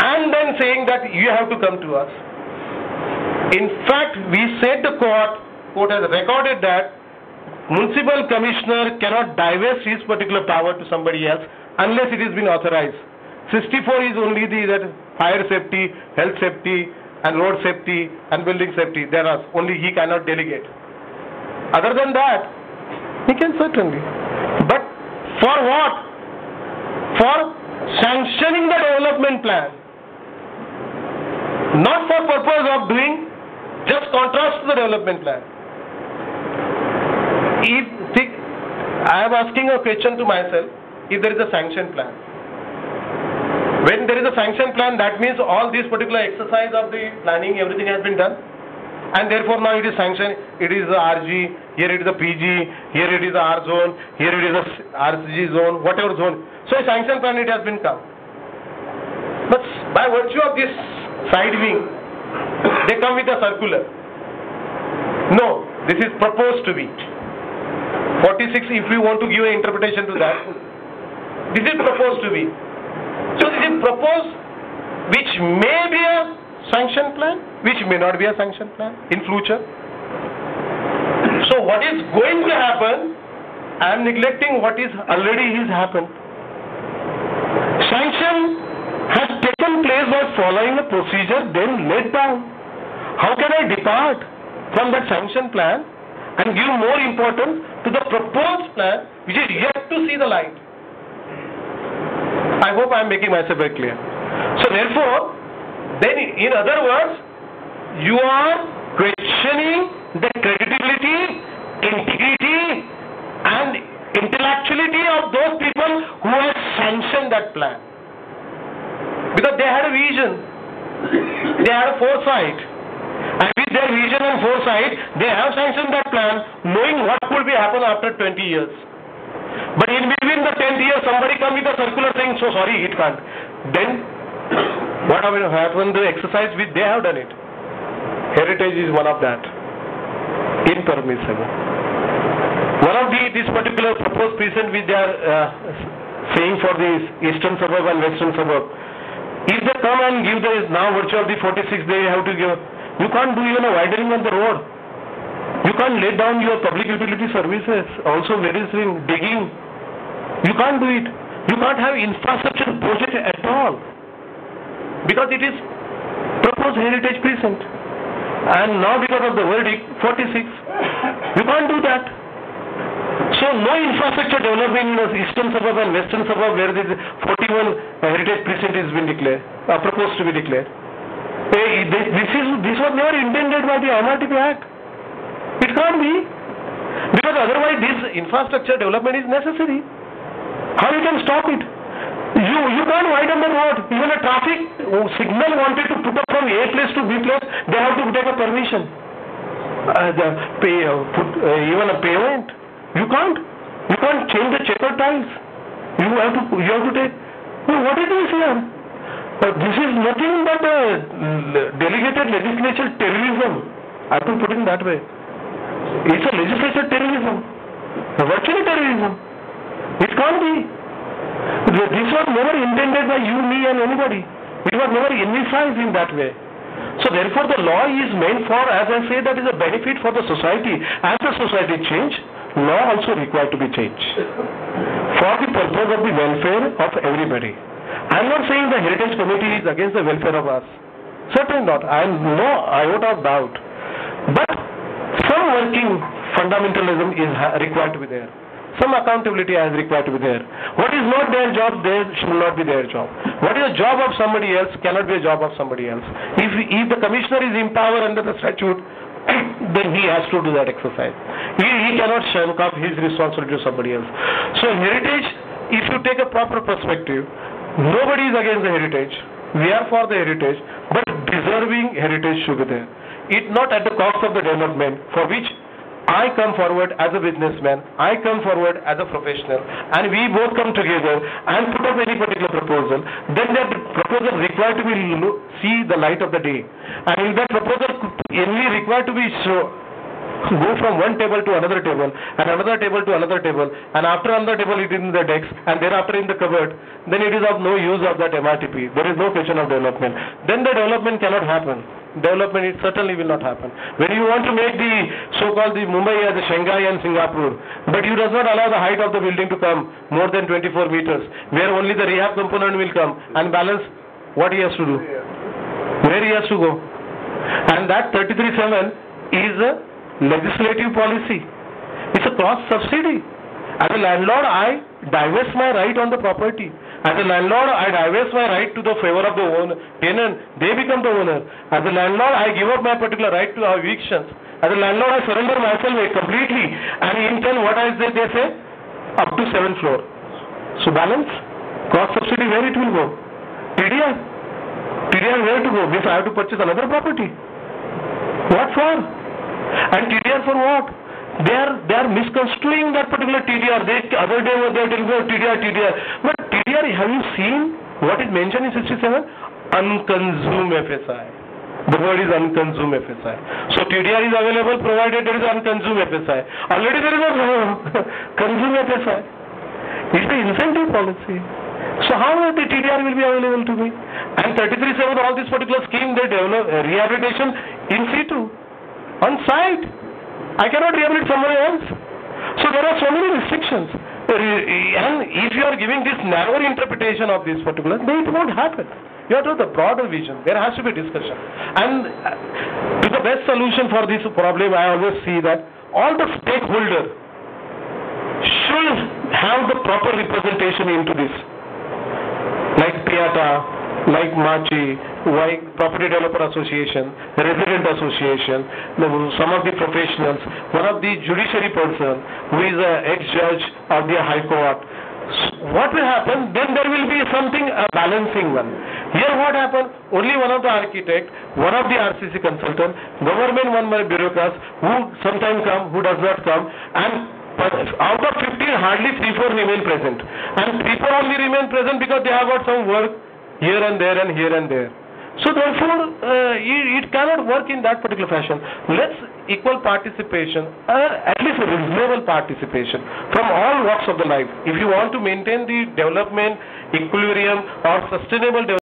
and then saying that you have to come to us. In fact, we said the court has recorded that municipal commissioner cannot divest his particular power to somebody else unless it has been authorized. 64 is only the fire safety, health safety, and road safety, and building safety. There are only he cannot delegate. Other than that, he can certainly. But for what? For sanctioning the development plan. Not for purpose of doing just contrast to the development plan. I am asking a question to myself, if there is a sanction plan. When there is a sanction plan, that means all this particular exercise of the planning, everything has been done. And therefore now it is sanctioned, it is a RG, here it is a PG, here it is a R zone, here it is a RG zone, whatever zone. So a sanction plan it has been come. But by virtue of this side wing, they come with a circular. No, this is proposed to be. 46, if we want to give an interpretation to that, this is proposed to be. So this is proposed, which may be a sanction plan, which may not be a sanction plan in future. So what is going to happen, I am neglecting what is already has happened. Sanction has taken place by following a procedure then laid down. How can I depart from that sanction plan and give more importance to the proposed plan which is yet to see the light? I hope I am making myself very clear. So therefore, then in other words, you are questioning the credibility, integrity and intellectuality of those people who have sanctioned that plan. Because they had a vision, they had a foresight, and with their vision and foresight, they have sanctioned that plan knowing what will be happen after 20 years. But in between the 10th year, somebody come with a circular saying, so sorry, it can't. Then, what will happen to the exercise which they have done it? Heritage is one of that. Impermissible. One of this particular proposed precinct which they are saying for the eastern suburb and western suburb, if they come and give the now virtue of the 46, they have to give. You can't do even a widening on the road. You can't lay down your public utility services. Also, medicine, digging. You can't do it. You can't have infrastructure project at all because it is proposed heritage precinct. And now because of the verdict, 46, you can't do that. So no infrastructure development in the eastern suburb and western suburb where this 41 heritage precinct is been declared, proposed to be declared. This was never intended by the MRTP Act. It can't be, because otherwise this infrastructure development is necessary. How you can stop it? You can't widen the road. Even a traffic signal wanted to put up from A place to B place, they have to take a permission. Even a payment. You can't change the checker tiles. You have to take. What is this here? This is nothing but delegated legislature terrorism. I have to put it that way. It's a legislature terrorism, virtual terrorism. It can't be. This was never intended by you, me, and anybody. It was never initialized in that way. So therefore, the law is meant for, as I say, that is a benefit for the society. As the society change, law also required to be changed for the purpose of the welfare of everybody. I am not saying the Heritage Committee is against the welfare of us. Certainly not. I have no iota of doubt. But some working fundamentalism is required to be there. Some accountability is required to be there. What is not their job, there should not be their job. What is a job of somebody else cannot be a job of somebody else. If the commissioner is empowered under the statute, then he has to do that exercise. He cannot shirk off his responsibility to somebody else. So heritage, if you take a proper perspective, nobody is against the heritage. We are for the heritage, but deserving heritage should be there. It not at the cost of the development, for which I come forward as a businessman, I come forward as a professional, and we both come together and put up any particular proposal. Then that proposal required to be see the light of the day. And if that proposal only required to be go from one table to another table, and another table to another table, and after another table it is in the decks, and thereafter in the cupboard, then it is of no use of that MRTP. There is no question of development. Then the development cannot happen. Development, it certainly will not happen. When you want to make the so-called the Mumbai as a Shanghai and Singapore, but you does not allow the height of the building to come more than 24 meters, where only the rehab component will come and balance what he has to do, where he has to go. And that 33(7) is a legislative policy. It's a cross subsidy. As a landlord, I divest my right on the property. As a landlord, I divest my right to the favor of the owner, tenant. They become the owner. As a landlord, I give up my particular right to evictions. As a landlord, I surrender myself completely. And in turn, what I say, they say, up to 7th floor. So balance, cross subsidy, where it will go? TDR. TDR, where to go? If I have to purchase another property. What for? And TDR for what? They are misconstruing that particular TDR. Other day they are telling me TDR. But TDR, have you seen what is mentioned in 67? Unconsumed FSI. The word is unconsumed FSI. So TDR is available provided there is unconsumed FSI. Already there is a consumed FSI. It's the incentive policy. So how the TDR will be available to me? And 33(7), all this particular scheme, they develop rehabilitation in situ, on site. I cannot rehabilitate somebody else. So there are so many restrictions. And if you are giving this narrow interpretation of this particular, then it won't happen. You have to have the broader vision. There has to be discussion. And to the best solution for this problem, I always see that all the stakeholders should have the proper representation into this. Like PIATA, like MACHI, like Property Developer Association, Resident Association, some of the professionals, one of the judiciary person who is an ex-judge of the High Court. What will happen? Then there will be something, a balancing one. Here what happened? Only one of the architect, one of the RCC consultant, government one by bureaucrats who sometimes come, who does not come, and out of 15, hardly 3-4 remain present. And 3-4 only remain present because they have got some work here and there and here and there. So therefore, it cannot work in that particular fashion. Let's equal participation, at least reasonable participation from all walks of the life. If you want to maintain the development, equilibrium or sustainable development,